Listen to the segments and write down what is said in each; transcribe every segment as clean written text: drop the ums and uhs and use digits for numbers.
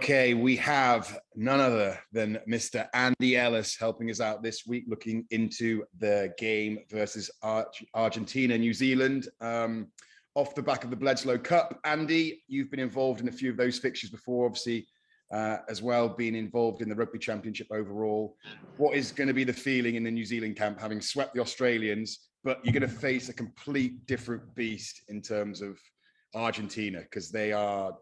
Okay, we have none other than Mr. Andy Ellis helping us out this week, looking into the game versus Argentina, New Zealand, off the back of the Bledisloe Cup. Andy, you've been involved in a few of those fixtures before, obviously, as well, being involved in the Rugby Championship overall. What is going to be the feeling in the New Zealand camp, having swept the Australians, but you're going to face a complete different beast in terms of Argentina, because they are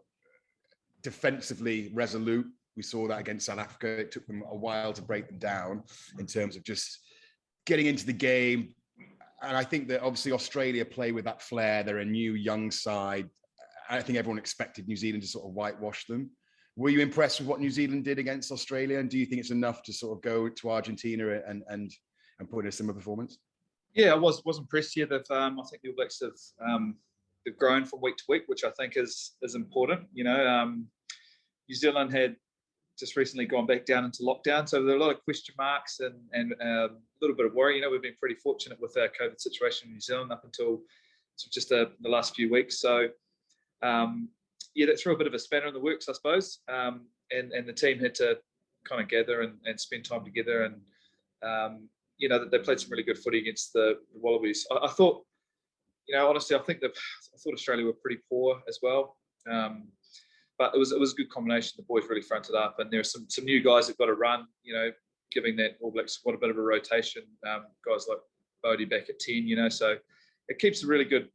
defensively resolute. We saw that against South Africa. It took them a while to break them down in terms of just getting into the game. And I think that obviously Australia play with that flair. They're a new young side. I think everyone expected New Zealand to sort of whitewash them. Were you impressed with what New Zealand did against Australia? And do you think it's enough to sort of go to Argentina and put in a similar performance? Yeah, I was impressed here that I think the All Blacks have grown from week to week, which I think is important. You know, New Zealand had just recently gone back down into lockdown, so there are a lot of question marks and a little bit of worry. You know, we've been pretty fortunate with our COVID situation in New Zealand up until just the last few weeks. So yeah, that threw a bit of a spanner in the works, I suppose. And the team had to kind of gather and spend time together. And you know, they played some really good footy against the Wallabies. I thought, you know, honestly, I thought Australia were pretty poor as well. But it was a good combination. The boys really fronted up, and there are some new guys that got a run. You know, giving that All Blacks quite a bit of a rotation. Guys like Bodie back at 10. You know, so it keeps a really good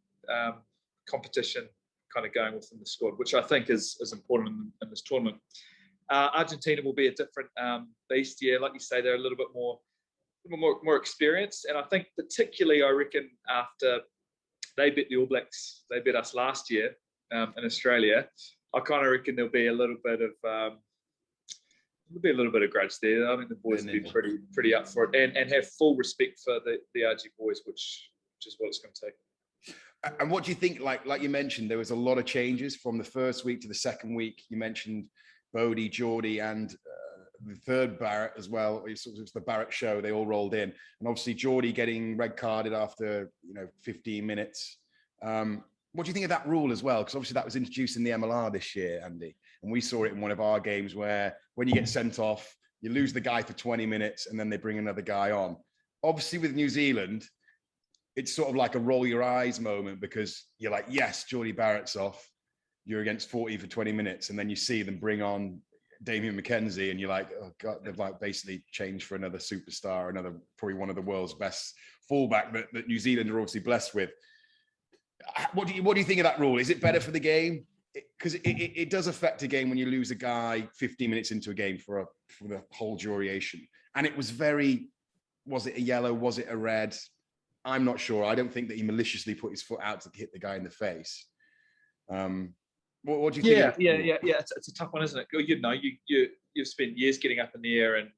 competition kind of going within the squad, which I think is important in this tournament. Argentina will be a different beast. Yeah, like you say, they're a little bit more experienced, and I think particularly, I reckon, after they beat the All Blacks, they beat us last year in Australia. I kind of reckon there'll be a little bit of grudge there. I think the boys will be pretty up for it and have full respect for the RG boys, which is what it's going to take. And what do you think? Like you mentioned, there was a lot of changes from the first week to the second week. You mentioned Bodie, Geordie, and the third Barrett as well. It was the Barrett show. They all rolled in, and obviously Geordie getting red carded after 15 minutes. What do you think of that rule as well? Because obviously that was introduced in the MLR this year, Andy, and we saw it in one of our games where when you get sent off, you lose the guy for 20 minutes, and then they bring another guy on. Obviously with New Zealand, it's sort of like a roll your eyes moment, because you're like, yes, Geordie Barrett's off. You're against 40 for 20 minutes, and then you see them bring on Damien McKenzie, and you're like, oh God, they've like basically changed for another superstar, probably one of the world's best fullback that New Zealand are obviously blessed with. What do you think of that rule? Is it better for the game? Because it does affect a game when you lose a guy 15 minutes into a game for the whole duration. And it was was it a yellow? Was it a red? I'm not sure. I don't think that he maliciously put his foot out to hit the guy in the face. What do you think? Yeah. It's a tough one, isn't it? You know, you've spent years getting up in the air and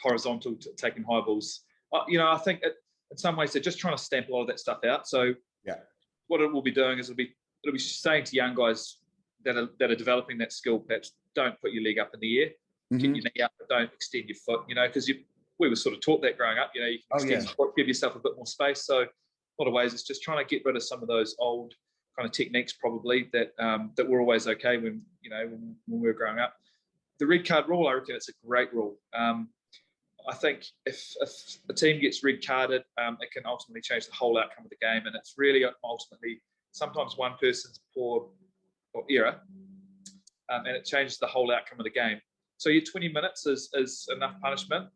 horizontal, taking high balls. You know, I think in some ways they're just trying to stamp a lot of that stuff out. So yeah, what it will be doing is it'll be saying to young guys that are developing that skill, perhaps don't put your leg up in the air, get your knee up, but don't extend your foot. You know, because we were sort of taught that growing up. You know, you can extend your foot, give yourself a bit more space. So a lot of ways it's just trying to get rid of some of those old kind of techniques probably that were always okay when we were growing up. The red card rule, I reckon it's a great rule. I think if a team gets red carded, it can ultimately change the whole outcome of the game, and it's really ultimately sometimes one person's poor or error, and it changes the whole outcome of the game. So your 20 minutes is enough punishment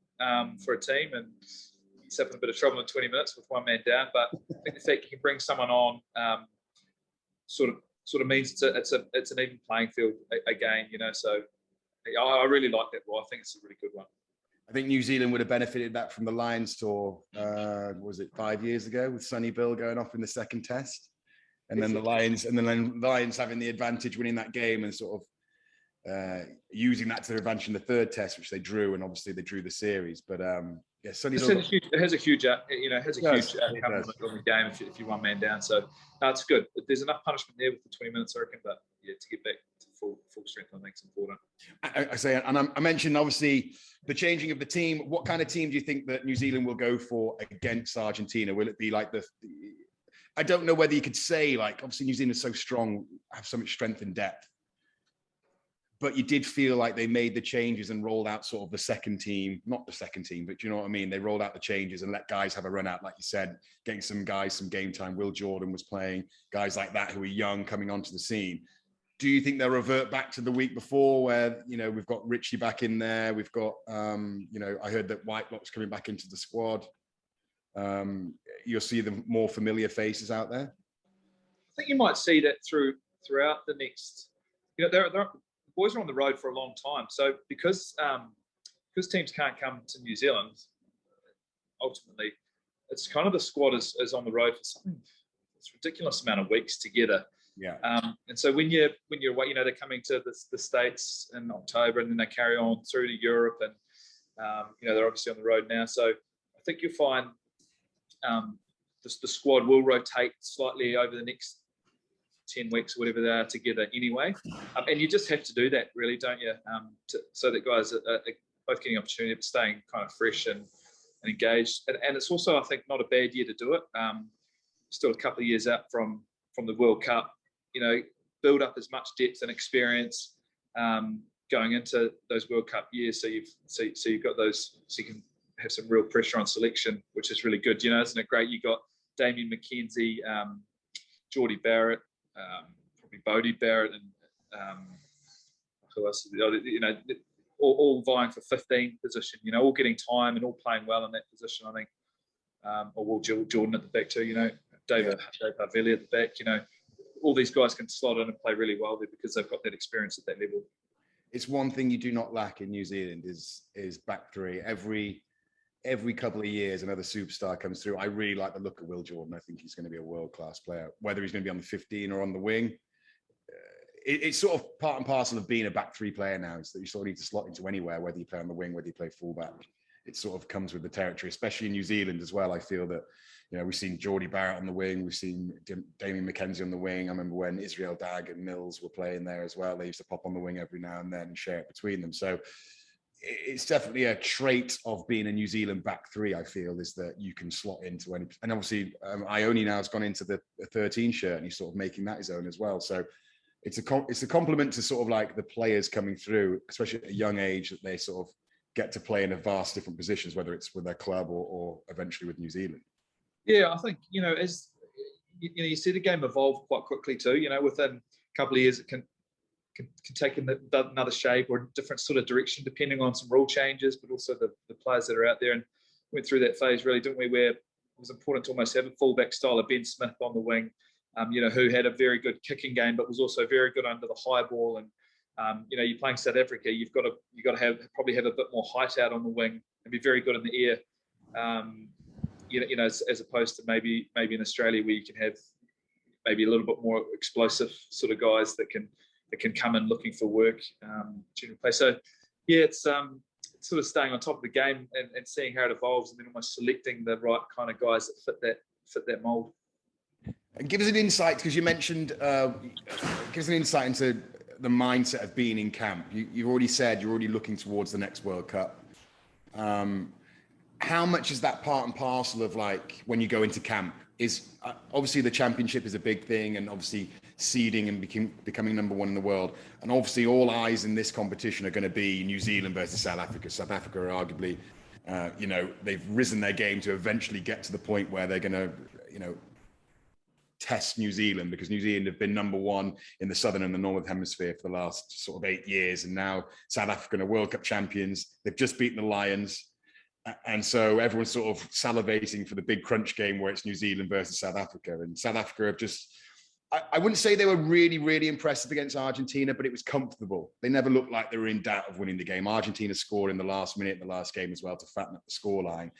for a team, and he's having a bit of trouble in 20 minutes with one man down. But I think the fact you can bring someone on sort of means it's an even playing field again, you know. So I really like that rule. I think it's a really good one. I think New Zealand would have benefited that from the Lions tour. Was it 5 years ago with Sonny Bill going off in the second test, and then the Lions having the advantage, winning that game and sort of using that to their advantage in the third test, which they drew, and obviously they drew the series. But yeah, Sonny Bill. It has a huge outcome on the game if you're one man down. So no, it's good. There's enough punishment there with the 20 minutes, I reckon. But yeah, to get back to full strength, I think it's important. I mentioned obviously the changing of the team. What kind of team do you think that New Zealand will go for against Argentina? Will it be like I don't know whether you could say, like, obviously New Zealand is so strong, have so much strength and depth. but you did feel like they made the changes and rolled out sort of the second team, not the second team, but you know what I mean? They rolled out the changes and let guys have a run out, like you said, getting some guys some game time. Will Jordan was playing, guys like that who were young coming onto the scene. Do you think they'll revert back to the week before where, you know, we've got Richie back in there, we've got, you know, I heard that Whitelock's coming back into the squad. You'll see the more familiar faces out there? I think you might see that throughout the next, you know, the boys are on the road for a long time. So because teams can't come to New Zealand, ultimately, it's kind of the squad is on the road for something, it's a ridiculous amount of weeks together. Yeah. And so when you're away, you know, they're coming to the States in October, and then they carry on through to Europe, and you know, they're obviously on the road now. So I think you'll find the squad will rotate slightly over the next 10 weeks or whatever they are together anyway. And you just have to do that, really, don't you? So that guys are both getting opportunity but staying kind of fresh and engaged. And it's also, I think, not a bad year to do it. Still a couple of years out from the World Cup, you know, build up as much depth and experience going into those World Cup years. So you've got those, so you can have some real pressure on selection, which is really good. You know, isn't it great? You got Damien McKenzie, Geordie Barrett, probably Bodie Barrett, and who else? You know, all vying for 15 position. You know, all getting time and all playing well in that position. I think, or Will Jordan at the back too. You know, Dave Harvelli at the back. You know, all these guys can slot in and play really well there because they've got that experience at that level. It's one thing you do not lack in New Zealand is back three. Every couple of years, another superstar comes through. I really like the look of Will Jordan. I think he's going to be a world-class player. Whether he's going to be on the 15 or on the wing, it's sort of part and parcel of being a back three player now. Is that you sort of need to slot into anywhere, whether you play on the wing, whether you play fullback. It sort of comes with the territory, especially in New Zealand as well. I feel that, you know, we've seen Geordie Barrett on the wing. We've seen Damien McKenzie on the wing. I remember when Israel Dag and Mills were playing there as well. They used to pop on the wing every now and then and share it between them. So it's definitely a trait of being a New Zealand back three, I feel, is that you can slot into any. And obviously, Ione now has gone into the 13 shirt and he's sort of making that his own as well. So it's a compliment to sort of like the players coming through, especially at a young age, that they sort of get to play in a vast different positions, whether it's with their club or eventually with New Zealand. Yeah, I think, you know, as you know, you see the game evolve quite quickly too. You know, within a couple of years, it can take another shape or a different sort of direction depending on some rule changes, but also the players that are out there. And went through that phase, really, didn't we, where it was important to almost have a fullback style of Ben Smith on the wing, you know, who had a very good kicking game, but was also very good under the high ball. And you know, you're playing South Africa, you've got to probably have a bit more height out on the wing and be very good in the air. You know, as opposed to maybe in Australia where you can have maybe a little bit more explosive sort of guys that can come in looking for work during play. So yeah, it's sort of staying on top of the game and seeing how it evolves, and then almost selecting the right kind of guys that fit that mold. And give us an insight, because you mentioned, give us an insight into the mindset of being in camp. You've already said you're already looking towards the next World Cup. How much is that part and parcel of, like, when you go into camp? Is obviously the championship is a big thing, and obviously seeding and becoming number one in the world. And obviously all eyes in this competition are going to be New Zealand versus South Africa. South Africa are arguably, you know, they've risen their game to eventually get to the point where they're going to, you know, test New Zealand, because New Zealand have been number one in the southern and the northern hemisphere for the last sort of 8 years. And now South Africa are World Cup champions. They've just beaten the Lions. And so everyone's sort of salivating for the big crunch game where it's New Zealand versus South Africa. And South Africa have just, I wouldn't say they were really, really impressive against Argentina, but it was comfortable. They never looked like they were in doubt of winning the game. Argentina scored in the last minute, in the last game as well, to fatten up the scoreline.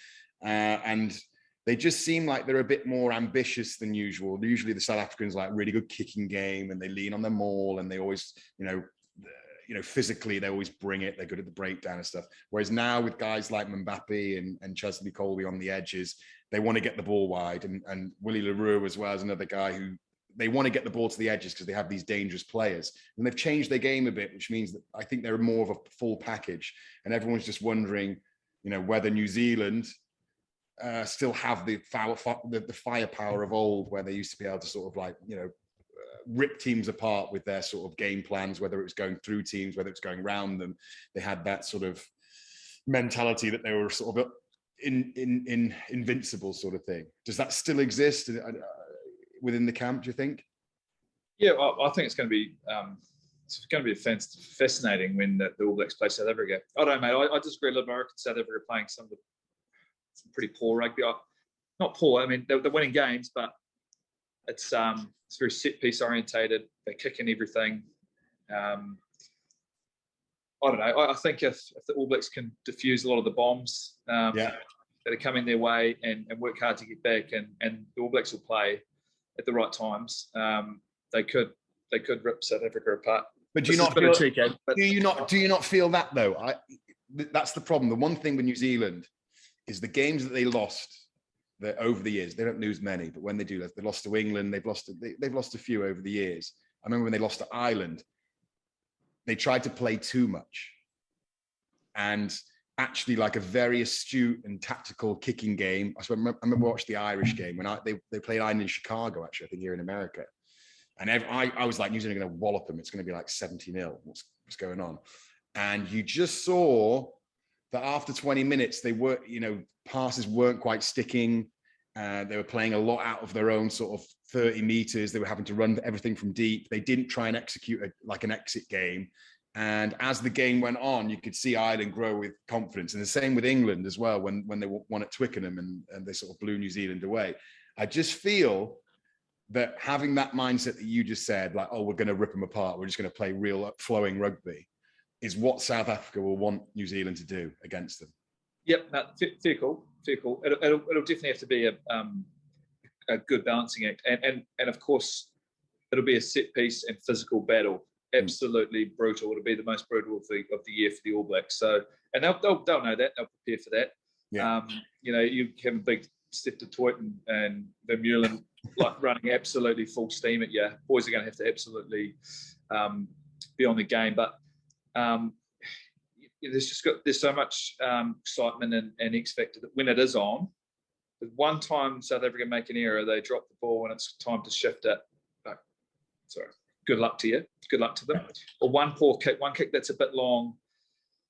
And they just seem like they're a bit more ambitious than usual. Usually the South Africans like really good kicking game, and they lean on their maul, and they always, you know, physically they always bring it. They're good at the breakdown and stuff. Whereas now with guys like Mbappe and Chesley Colby on the edges, they want to get the ball wide. And Willie Leroux as well as another guy who they want to get the ball to the edges because they have these dangerous players. And they've changed their game a bit, which means that I think they're more of a full package. And everyone's just wondering, you know, whether New Zealand still have the firepower of old, where they used to be able to sort of like, you know, rip teams apart with their sort of game plans, whether it was going through teams, whether it's going around them. They had that sort of mentality that they were sort of invincible sort of thing. Does that still exist within the camp, do you think? Yeah, I think it's going to be fascinating when the All Blacks play South Africa. I don't know, mate. I disagree a little bit. I reckon South Africa playing some pretty poor rugby. Not poor. I mean, they're winning games, but it's very set piece orientated. They kick in everything. I don't know. I think if the All Blacks can diffuse a lot of the bombs that are coming their way and work hard to get back, and the All Blacks will play at the right times, they could rip South Africa apart. But do you not feel that though? That's the problem. The one thing with New Zealand is the games that they lost over the years. They don't lose many, but when they do, they lost to England. They've lost a few over the years. I remember when they lost to Ireland, they tried to play too much, and actually like a very astute and tactical kicking game. I remember watching the Irish game when they played Ireland in Chicago, actually, I think here in America. And I was like, New Zealand are going to wallop them. It's going to be like 70-0. What's going on? And you just saw that after 20 minutes, they were, passes weren't quite sticking. They were playing a lot out of their own sort of 30 meters. They were having to run everything from deep. They didn't try and execute like an exit game. And as the game went on, you could see Ireland grow with confidence. And the same with England as well, when they won at Twickenham and they sort of blew New Zealand away. I just feel that having that mindset that you just said, like, oh, we're going to rip them apart, we're just going to play real flowing rugby, is what South Africa will want New Zealand to do against them. Yep, fair call. It'll definitely have to be a good balancing act, and of course, it'll be a set piece and physical battle. Absolutely brutal. It'll be the most brutal of the year for the All Blacks. So, and they'll know that. They'll prepare for that. Yeah. You have a big Steph de Toit and Vermeulen like running absolutely full steam at you. Boys are going to have to absolutely be on the game, but there's so much excitement and X factor that when it is on, the one time South Africa make an error, they drop the ball when it's time to shift it. Good luck to you. Good luck to them. Or one poor kick, one kick that's a bit long.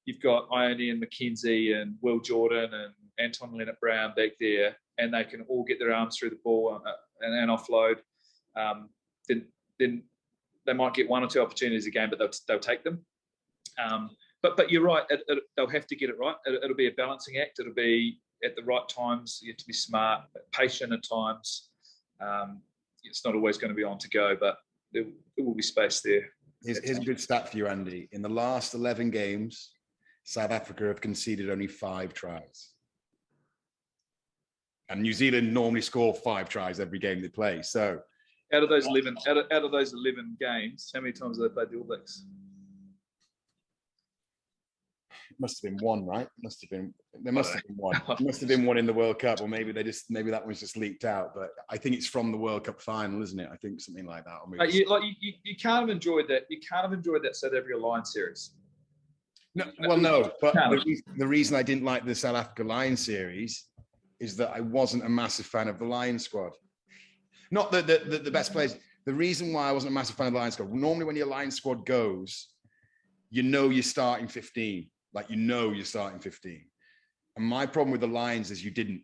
You've got Ione and McKenzie and Will Jordan and Anton Leonard-Brown back there, and they can all get their arms through the ball and offload. Then they might get one or two opportunities a game, but they'll take them. But you're right. They'll have to get it right. It'll be a balancing act. It'll be at the right times. You have to be smart, patient at times. It's not always going to be on to go, but there will be space there. Here's a good stat for you, Andy. In the last 11 games, South Africa have conceded only 5 tries. And New Zealand normally score 5 tries every game they play. So out of those 11 games, how many times have they played the All Blacks? It must have been one, right? There must have been one. It must have been one in the World Cup, or maybe that was just leaked out. But I think it's from the World Cup final, isn't it? I think something like that. You can't have enjoyed that. You can't have enjoyed that South Africa Lions series. No. But the reason I didn't like the South Africa Lions series is that I wasn't a massive fan of the Lions squad. Not the best players. The reason why I wasn't a massive fan of the Lions squad. Normally, when your Lions squad goes, you're starting 15. Like, you're starting 15. And my problem with the Lions is you didn't.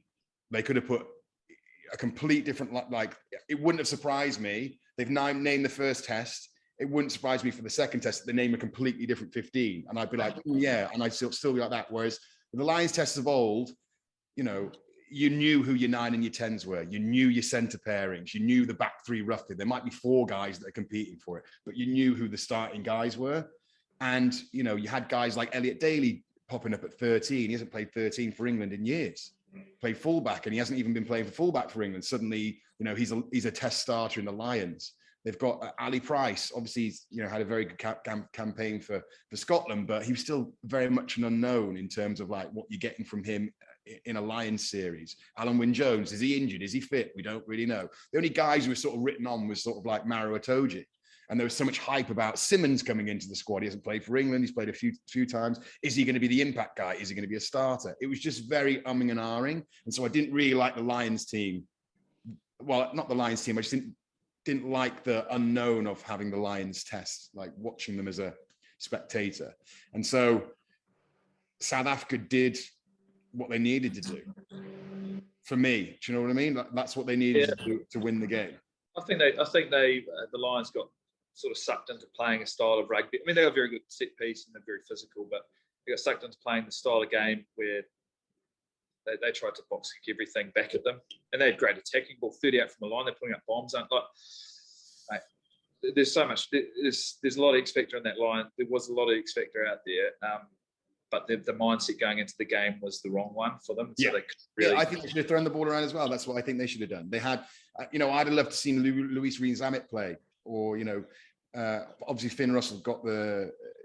They could have put a complete different, like, it wouldn't have surprised me. They've now named the first test. It wouldn't surprise me for the second test that they name a completely different 15. And I'd be like, yeah. And I'd still be like that. Whereas the Lions tests of old, you knew who your 9 and your 10s were. You knew your centre pairings. You knew the back 3 roughly. There might be 4 guys that are competing for it, but you knew who the starting guys were. And, you had guys like Elliot Daly popping up at 13. He hasn't played 13 for England in years. Played fullback, and he hasn't even been playing for fullback for England. Suddenly, he's a test starter in the Lions. They've got Ali Price. Obviously, he's, had a very good campaign for Scotland, but he was still very much an unknown in terms of like what you're getting from him in a Lions series. Alan Wynne-Jones, is he injured? Is he fit? We don't really know. The only guys who were sort of written on was sort of like Maro Itoje. And there was so much hype about Simmons coming into the squad. He hasn't played for England. He's played a few times. Is he going to be the impact guy? Is he going to be a starter? It was just very umming and ahhing. And so I didn't really like the Lions team. Well, not the Lions team. I just didn't didn't like the unknown of having the Lions test, like watching them as a spectator. And so South Africa did what they needed to do. For me, do you know what I mean? That's what they needed to do to win the game. I think the Lions got sort of sucked into playing a style of rugby. I mean, they got a very good set piece and they're very physical, but they got sucked into playing the style of game where they tried to box kick everything back at them, and they had great attacking ball, 30 out from the line. They're putting up bombs. There's so much. There's a lot of X factor in that line. There was a lot of X factor out there. But the mindset going into the game was the wrong one for them. So I think they should have thrown the ball around as well. That's what I think they should have done. They had, I'd have loved to see Luis Rees-Zammit play, or obviously Finn Russell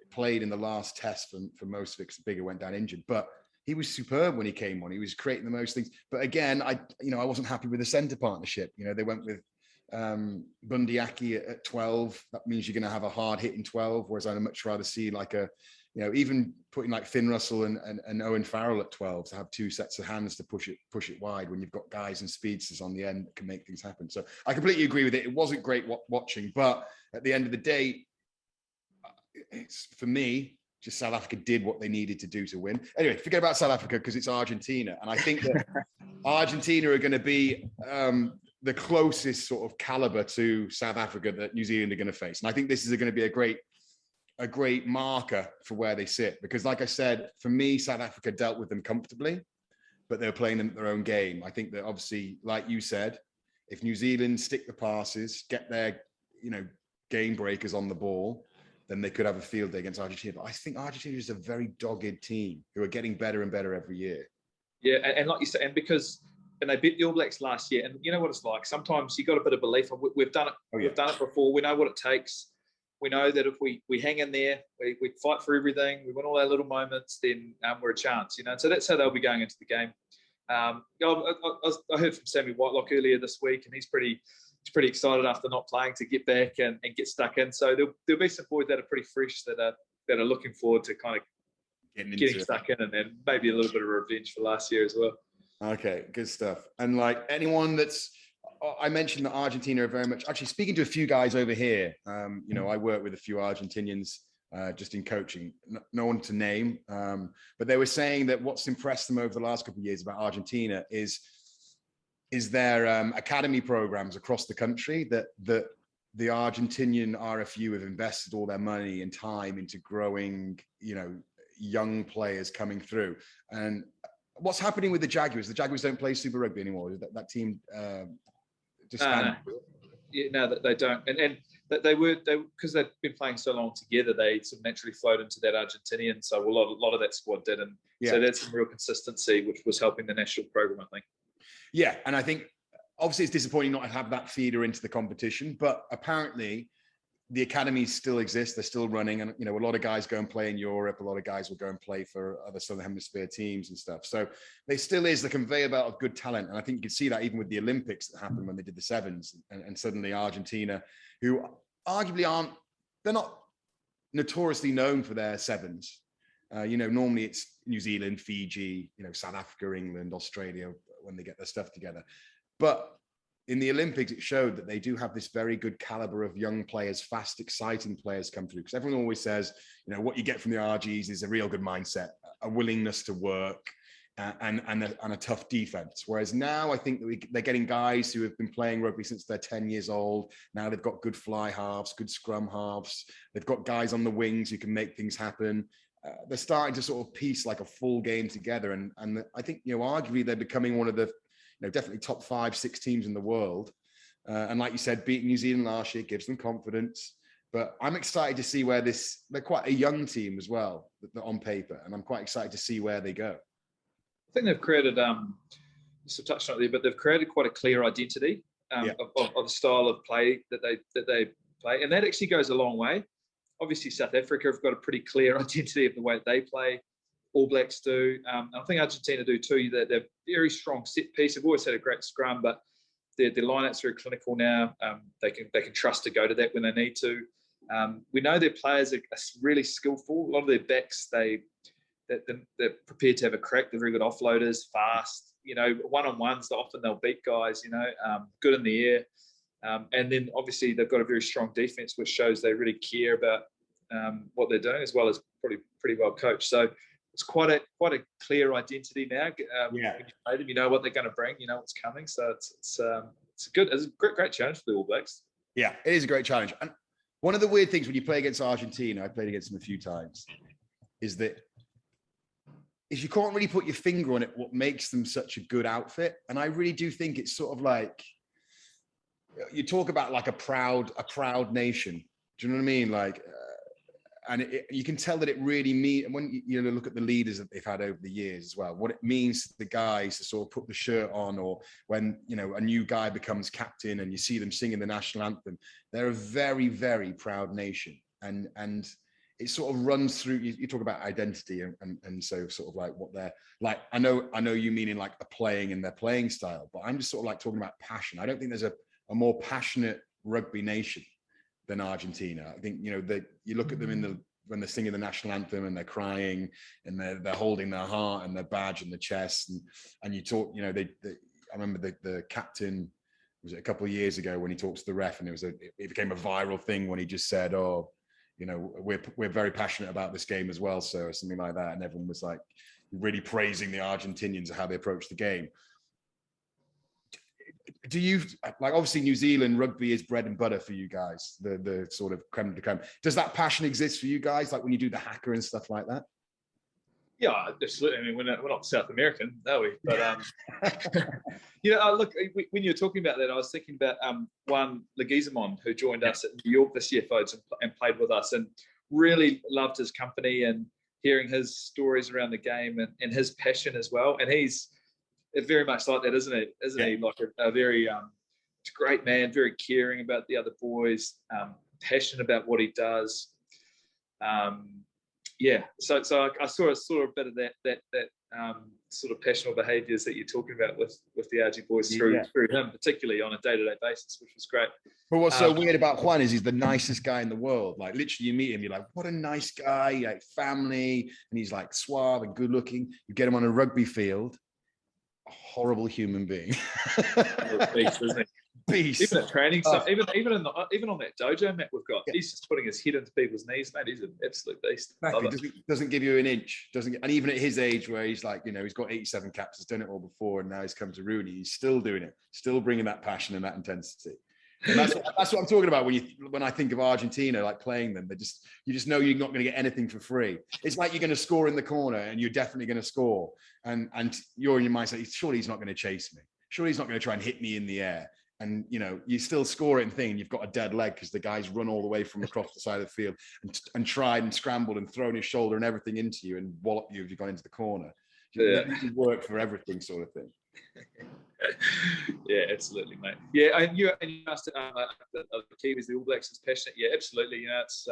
played in the last test for most of it because Bigger went down injured, but he was superb when he came on. He was creating the most things. But again, I wasn't happy with the centre partnership. They went with Bundyaki at 12. That means you're going to have a hard hitting 12, whereas I'd much rather see like even putting like Finn Russell and Owen Farrell at 12 to have two sets of hands to push it wide when you've got guys and speedsters on the end that can make things happen. So I completely agree with it. It wasn't great watching, but at the end of the day, for me, just South Africa did what they needed to do to win. Anyway, forget about South Africa because it's Argentina. And I think that Argentina are going to be the closest sort of caliber to South Africa that New Zealand are going to face. And I think this is going to be a great marker for where they sit, because like I said, for me, South Africa dealt with them comfortably, but they were playing them at their own game. I think that obviously, like you said, if New Zealand stick the passes, get their, game breakers on the ball, then they could have a field day against Argentina. But I think Argentina is a very dogged team who are getting better and better every year. Yeah, and like you said, and they beat the All Blacks last year, and you know what it's like. Sometimes you got a bit of belief. We've done it. Oh, yeah. We've done it before. We know what it takes. We know that if we hang in there, we fight for everything, we win all our little moments, then we're a chance, And so that's how they'll be going into the game. I heard from Sammy Whitelock earlier this week, and he's pretty excited after not playing to get back and get stuck in. So there'll be some boys that are pretty fresh that are looking forward to kind of getting stuck in, and then maybe a little bit of revenge for last year as well. Okay, good stuff. And like anyone I mentioned that Argentina are very much, actually speaking to a few guys over here, I work with a few Argentinians just in coaching, no one to name, but they were saying that what's impressed them over the last couple of years about Argentina is their academy programs across the country, that the Argentinian RFU have invested all their money and time into growing, young players coming through. And what's happening with the Jaguars? The Jaguars don't play Super Rugby anymore. That team disbanded? No, they don't. And they because they've been playing so long together, they sort of naturally flowed into that Argentinian. So a lot of that squad did, and so that's some real consistency, which was helping the national program, I think. Yeah, and I think obviously it's disappointing not to have that feeder into the competition, but apparently the academies still exist. They're still running, and a lot of guys go and play in Europe. A lot of guys will go and play for other Southern Hemisphere teams and stuff. So there still is the conveyor belt of good talent, and I think you can see that even with the Olympics that happened when they did the sevens, and suddenly Argentina, who arguably they're not notoriously known for their sevens. Normally it's New Zealand, Fiji, South Africa, England, Australia when they get their stuff together, but in the Olympics, it showed that they do have this very good caliber of young players, fast, exciting players come through. Because everyone always says, what you get from the RGs is a real good mindset, a willingness to work, and a tough defense. Whereas now I think that they're getting guys who have been playing rugby since they're 10 years old. Now they've got good fly halves, good scrum halves. They've got guys on the wings who can make things happen. They're starting to sort of piece like a full game together. And I think, arguably they're becoming one of the definitely top 5-6 teams in the world. And like you said, beating New Zealand last year gives them confidence. But I'm excited to see where they're quite a young team as well on paper. And I'm quite excited to see where they go. I think they've created, just touched on it there, but they've created quite a clear identity of the style of play that they play. And that actually goes a long way. Obviously, South Africa have got a pretty clear identity of the way that they play. All Blacks do. I think Argentina do too. They're very strong set piece. They've always had a great scrum, but their lineouts are clinical now. They can trust to go to that when they need to. We know their players are really skillful. A lot of their backs, they're prepared to have a crack. They're very good offloaders, fast. One-on-ones, often they'll beat guys. Good in the air. And then obviously they've got a very strong defense, which shows they really care about what they're doing, as well as probably pretty well coached. So it's quite a clear identity now. When you play them, you know what they're going to bring, you know what's coming. So it's a great challenge for the All Blacks. Yeah, it is a great challenge. And one of the weird things when you play against Argentina, I played against them a few times, is you can't really put your finger on it what makes them such a good outfit. And I really do think it's sort of like, you talk about like a proud nation. Do you know what I mean? Like, and you can tell that it really means, and when you look at the leaders that they've had over the years as well, what it means to the guys to sort of put the shirt on, or when, a new guy becomes captain and you see them singing the national anthem, they're a very, very proud nation. And it sort of runs through, you talk about identity and so sort of like what they're like, I know you mean in like the playing and their playing style, but I'm just sort of like talking about passion. I don't think there's a more passionate rugby nation than Argentina. I think, you look at them when they're singing the national anthem and they're crying and they're holding their heart and their badge in the chest. And you talk, I remember the captain, was it a couple of years ago when he talked to the ref, and it became a viral thing when he just said, we're very passionate about this game as well, sir, or something like that. And everyone was like really praising the Argentinians and how they approach the game. Do you, like, obviously New Zealand rugby is bread and butter for you guys, the sort of creme de creme. Does that passion exist for you guys, like when you do the haka and stuff like that? Yeah, absolutely. I mean, we're not South American, are we? But look, when you were talking about that, I was thinking about one Leguizamon, who joined us at New York this year, folks, and played with us, and really loved his company and hearing his stories around the game and his passion as well. And he's very much like that, isn't it? He? Like a very great man, very caring about the other boys, passionate about what he does. So I saw a bit of that sort of passionate behaviours that you're talking about with the RG boys through him, particularly on a day-to-day basis, which was great. But what's so weird about Juan is he's the nicest guy in the world. Like, literally, you meet him, you're like, what a nice guy, like family, and he's like suave and good looking. You get him on a rugby field, a horrible human being. Beast, isn't he? Beast. Even at training, even on that dojo mat we've got, he's just putting his head into people's knees, mate. He's an absolute beast. Exactly. Doesn't give you an inch. And even at his age, where he's like, he's got 87 caps, he's done it all before, and now he's come to Rooney. He's still doing it, still bringing that passion and that intensity. And that's what I'm talking about when I think of Argentina, like playing them. You just know you're not going to get anything for free. It's like you're going to score in the corner, and you're definitely going to score. And you're in your mind saying, surely he's not going to chase me. Surely he's not going to try and hit me in the air. And you still score it and think you've got a dead leg because the guy's run all the way from across the side of the field and tried and scrambled and thrown his shoulder and everything into you and walloped you if you got into the corner. It work for everything, sort of thing. Yeah, absolutely, mate. Yeah, and you asked the Kiwis, the All Blacks, is passionate. Yeah, absolutely. It's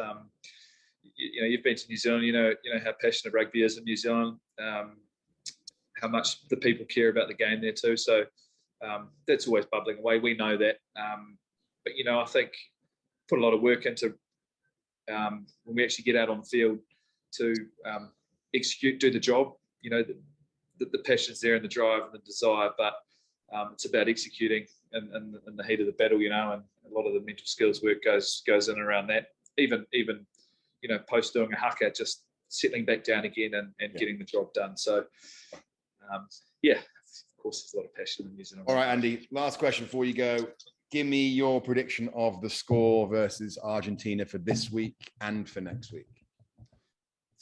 you've been to New Zealand. You know how passionate rugby is in New Zealand. How much the people care about the game there too. So. That's always bubbling away. We know that. But, I think put a lot of work into when we actually get out on the field to do the job. The passion's there and the drive and the desire, but it's about executing in the heat of the battle, and a lot of the mental skills work goes in around that. Even post doing a haka, just settling back down again and getting the job done. So, of course, there's a lot of passion in New Zealand. All right, Andy, last question before you go. Give me your prediction of the score versus Argentina for this week and for next week.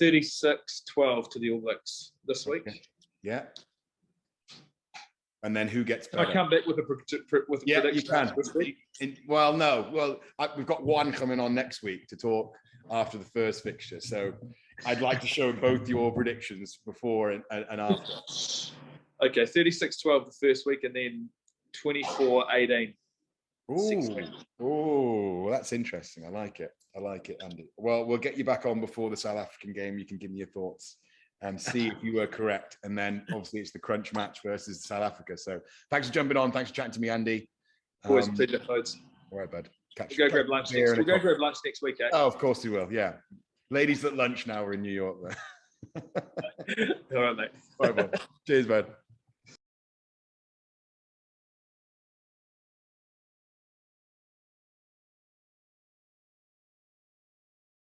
36-12 to the All Blacks this week. Yeah. And then who gets better? I come back with a prediction. Yeah, you can. This week? We've got one coming on next week to talk after the first fixture. So I'd like to show both your predictions before and after. Okay, 36-12 the first week, and then 24-18. Oh, that's interesting. I like it, Andy. Well, we'll get you back on before the South African game. You can give me your thoughts and see if you were correct. And then, obviously, it's the crunch match versus South Africa. So thanks for jumping on. Thanks for chatting to me, Andy. Always a pleasure, folks. All right, bud. We'll go grab lunch next week, eh? Oh, of course we will, yeah. Ladies at lunch now. We're in New York. All right, mate. All right, bud. Cheers, bud.